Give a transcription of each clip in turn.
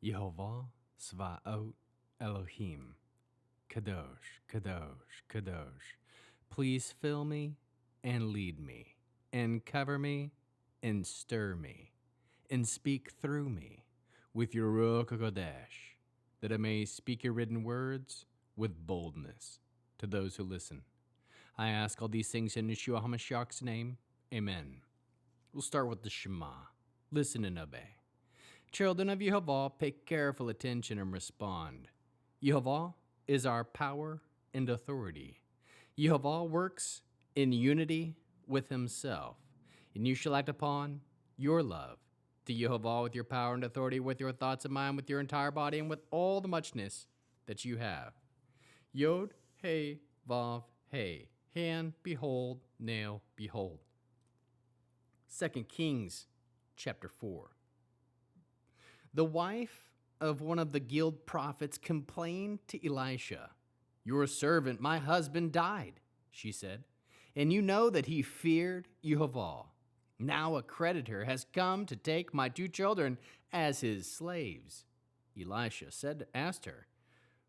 Yehovah Svaot Elohim, Kadosh, Kadosh, Kadosh. Please fill me and lead me, and cover me and stir me, and speak through me with your Ruach HaKodesh, that I may speak your written words with boldness to those who listen. I ask all these things in Yeshua HaMashiach's name. Amen. We'll start with the Shema. Listen and obey. Children of Yehovah, pay careful attention and respond. Yehovah is our power and authority. Yehovah works in unity with himself, and you shall act upon your love to Yehovah with your power and authority, with your thoughts and mind, with your entire body, and with all the muchness that you have. Yod, He, Vav, He. Hand, behold, nail, behold. 2 Kings chapter 4. The wife of one of the guild prophets complained to Elisha. Your servant, my husband, died, she said, and you know that he feared Yehovah. Now a creditor has come to take my 2 children as his slaves. Elisha asked her,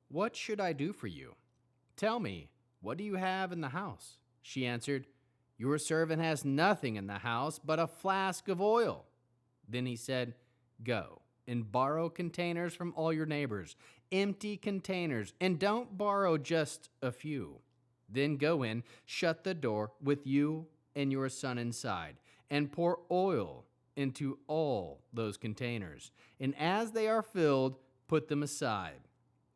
what should I do for you? Tell me, what do you have in the house? She answered, your servant has nothing in the house but a flask of oil. Then he said, go and borrow containers from all your neighbors, empty containers, and don't borrow just a few. Then go in, shut the door with you and your son inside, and pour oil into all those containers. And as they are filled, put them aside.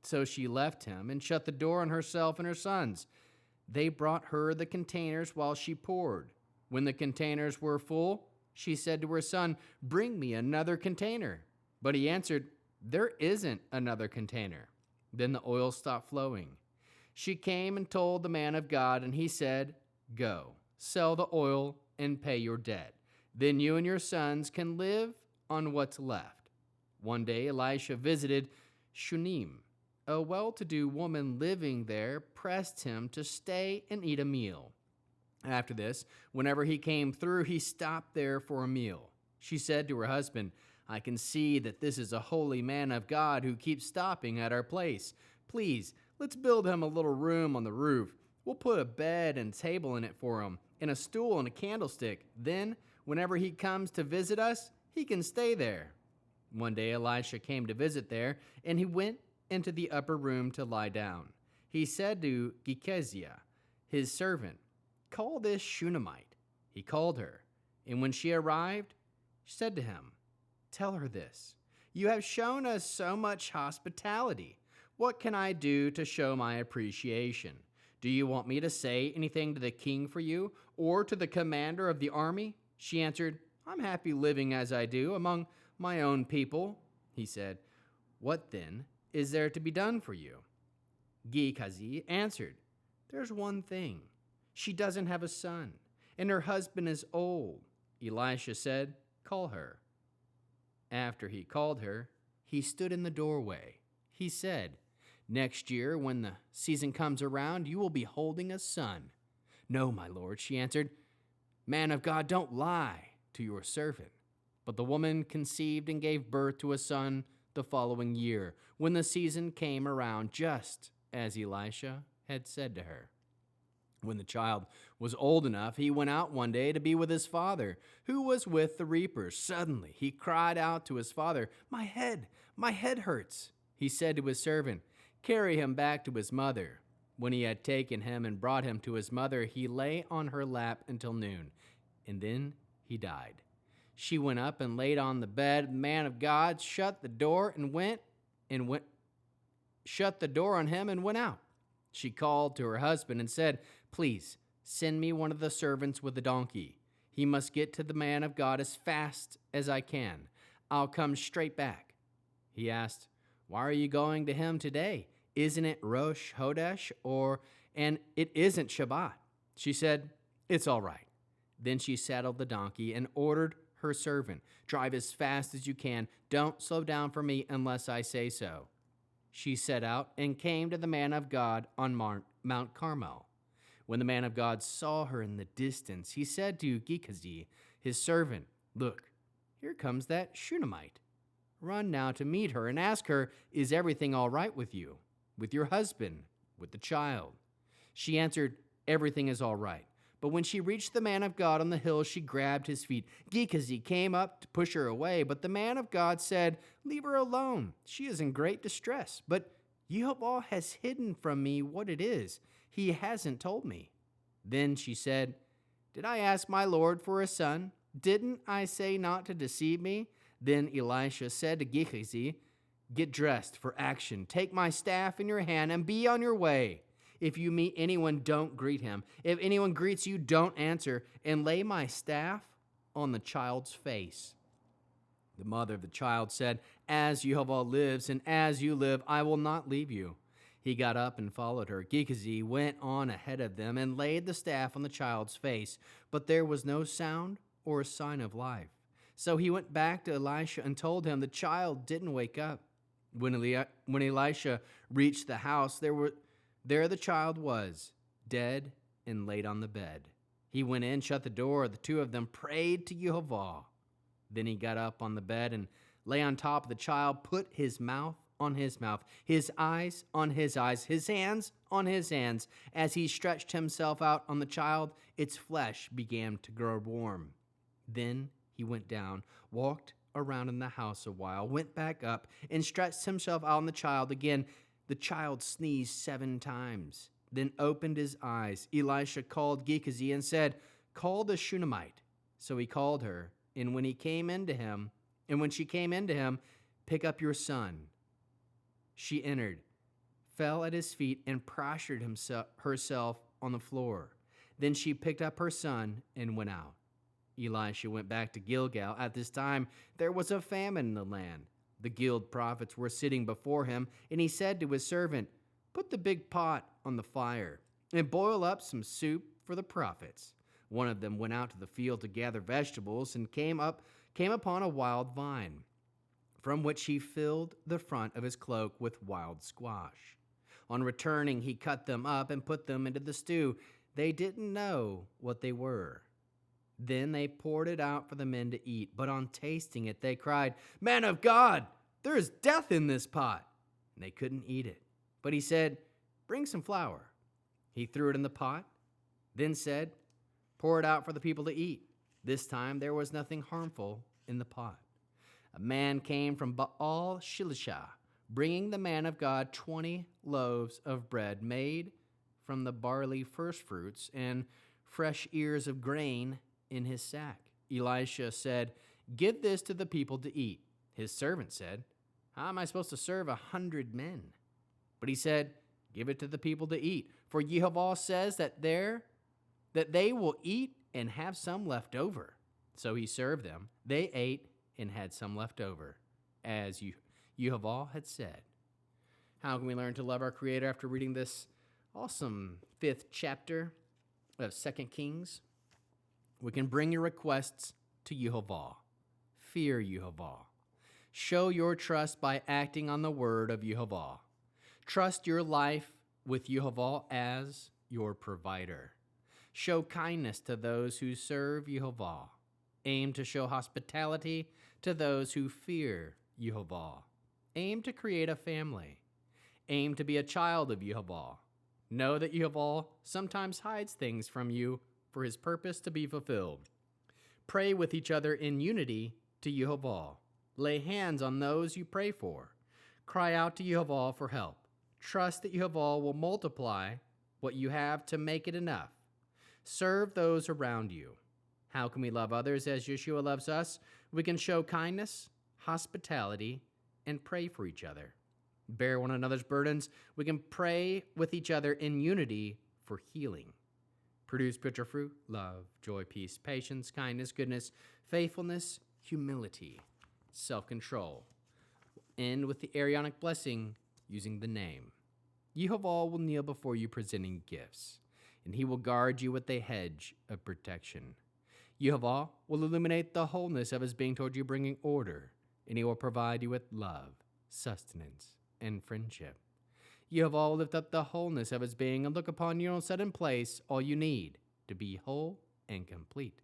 So she left him and shut the door on herself and her sons. They brought her the containers while she poured. When the containers were full, she said to her son, bring me another container. But he answered, there isn't another container. Then the oil stopped flowing. She came and told the man of God, and he said, go, sell the oil and pay your debt. Then you and your sons can live on what's left. One day Elisha visited Shunem. A well-to-do woman living there pressed him to stay and eat a meal. After this, whenever he came through, he stopped there for a meal. She said to her husband, I can see that this is a holy man of God who keeps stopping at our place. Please, let's build him a little room on the roof. We'll put a bed and table in it for him, and a stool and a candlestick. Then, whenever he comes to visit us, he can stay there. One day Elisha came to visit there, and he went into the upper room to lie down. He said to Gehaziah, his servant, call this Shunammite. He called her, and when she arrived, she said to him, tell her this, you have shown us so much hospitality. What can I do to show my appreciation? Do you want me to say anything to the king for you, or to the commander of the army? She answered, I'm happy living as I do among my own people. He said, what then is there to be done for you? Gehazi answered, there's one thing. She doesn't have a son, and her husband is old. Elisha said, call her. After he called her, he stood in the doorway. He said, next year, when the season comes around, you will be holding a son. No, my lord, she answered. Man of God, don't lie to your servant. But the woman conceived and gave birth to a son the following year, when the season came around, just as Elisha had said to her. When the child was old enough, he went out one day to be with his father, who was with the reapers. Suddenly he cried out to his father, my head hurts. He said to his servant, carry him back to his mother. When he had taken him and brought him to his mother, he lay on her lap until noon, and then he died. She went up and laid on the bed. The man of God shut the door shut the door on him and went out. She called to her husband and said, please send me one of the servants with a donkey. He must get to the man of God as fast as I can. I'll come straight back. He asked, why are you going to him today? Isn't it Rosh Hodesh and it isn't Shabbat? She said, it's all right. Then she saddled the donkey and ordered her servant, drive as fast as you can. Don't slow down for me unless I say so. She set out and came to the man of God on Mount Carmel. When the man of God saw her in the distance, he said to Gehazi, his servant, look, here comes that Shunammite. Run now to meet her and ask her, is everything all right with you, with your husband, with the child? She answered, everything is all right. But when she reached the man of God on the hill, she grabbed his feet. Gehazi came up to push her away, but the man of God said, leave her alone. She is in great distress. But Yehovah has hidden from me what it is. He hasn't told me. Then she said, did I ask my Lord for a son? Didn't I say not to deceive me? Then Elisha said to Gehazi, get dressed for action. Take my staff in your hand and be on your way. If you meet anyone, don't greet him. If anyone greets you, don't answer. And lay my staff on the child's face. The mother of the child said, as Yehovah lives, and as you live, I will not leave you. He got up and followed her. Gehazi went on ahead of them and laid the staff on the child's face, but there was no sound or a sign of life. So he went back to Elisha and told him the child didn't wake up. When Elisha reached the house, there the child was, dead and laid on the bed. He went in, shut the door. The two of them prayed to Yehovah. Then he got up on the bed and lay on top of the child, put his mouth on his mouth, his eyes on his eyes, his hands on his hands. As he stretched himself out on the child, its flesh began to grow warm. Then he went down, walked around in the house a while, went back up, and stretched himself out on the child again. The child sneezed 7 times, then opened his eyes. Elisha called Gehazi and said, call the Shunammite. So he called her, and when she came into him, pick up your son. She entered, fell at his feet, and prostrated herself on the floor. Then she picked up her son and went out. Elisha went back to Gilgal. At this time, there was a famine in the land. The guild prophets were sitting before him, and he said to his servant, put the big pot on the fire and boil up some soup for the prophets. One of them went out to the field to gather vegetables and came upon a wild vine, from which he filled the front of his cloak with wild squash. On returning, he cut them up and put them into the stew. They didn't know what they were. Then they poured it out for the men to eat, but on tasting it, they cried, man of God, there is death in this pot. And they couldn't eat it. But he said, bring some flour. He threw it in the pot, then said, pour it out for the people to eat. This time there was nothing harmful in the pot. A man came from Baal Shalisha, bringing the man of God 20 loaves of bread made from the barley firstfruits and fresh ears of grain in his sack. Elisha said, give this to the people to eat. His servant said, how am I supposed to serve 100 men? But he said, give it to the people to eat. For Yehovah says that they will eat and have some left over. So he served them. They ate and had some left over, as Yehovah had said. How can we learn to love our Creator after reading this awesome 5th chapter of 2 Kings? We can bring your requests to Yehovah. Fear Yehovah. Show your trust by acting on the word of Yehovah. Trust your life with Yehovah as your provider. Show kindness to those who serve Yehovah. Aim to show hospitality to those who fear Yehovah. Aim to create a family. Aim to be a child of Yehovah. Know that Yehovah sometimes hides things from you for his purpose to be fulfilled. Pray with each other in unity to Yehovah. Lay hands on those you pray for. Cry out to Yehovah for help. Trust that Yehovah will multiply what you have to make it enough. Serve those around you. How can we love others as Yeshua loves us? We can show kindness, hospitality, and pray for each other. Bear one another's burdens. We can pray with each other in unity for healing. Produce spiritual fruit, love, joy, peace, patience, kindness, goodness, faithfulness, humility, self-control. End with the Aaronic blessing using the name. Yehovah will kneel before you presenting gifts, and he will guard you with a hedge of protection. Yehovah will illuminate the wholeness of his being toward you, bringing order, and he will provide you with love, sustenance, and friendship. Yehovah will lift up the wholeness of his being and look upon you and set in place all you need to be whole and complete.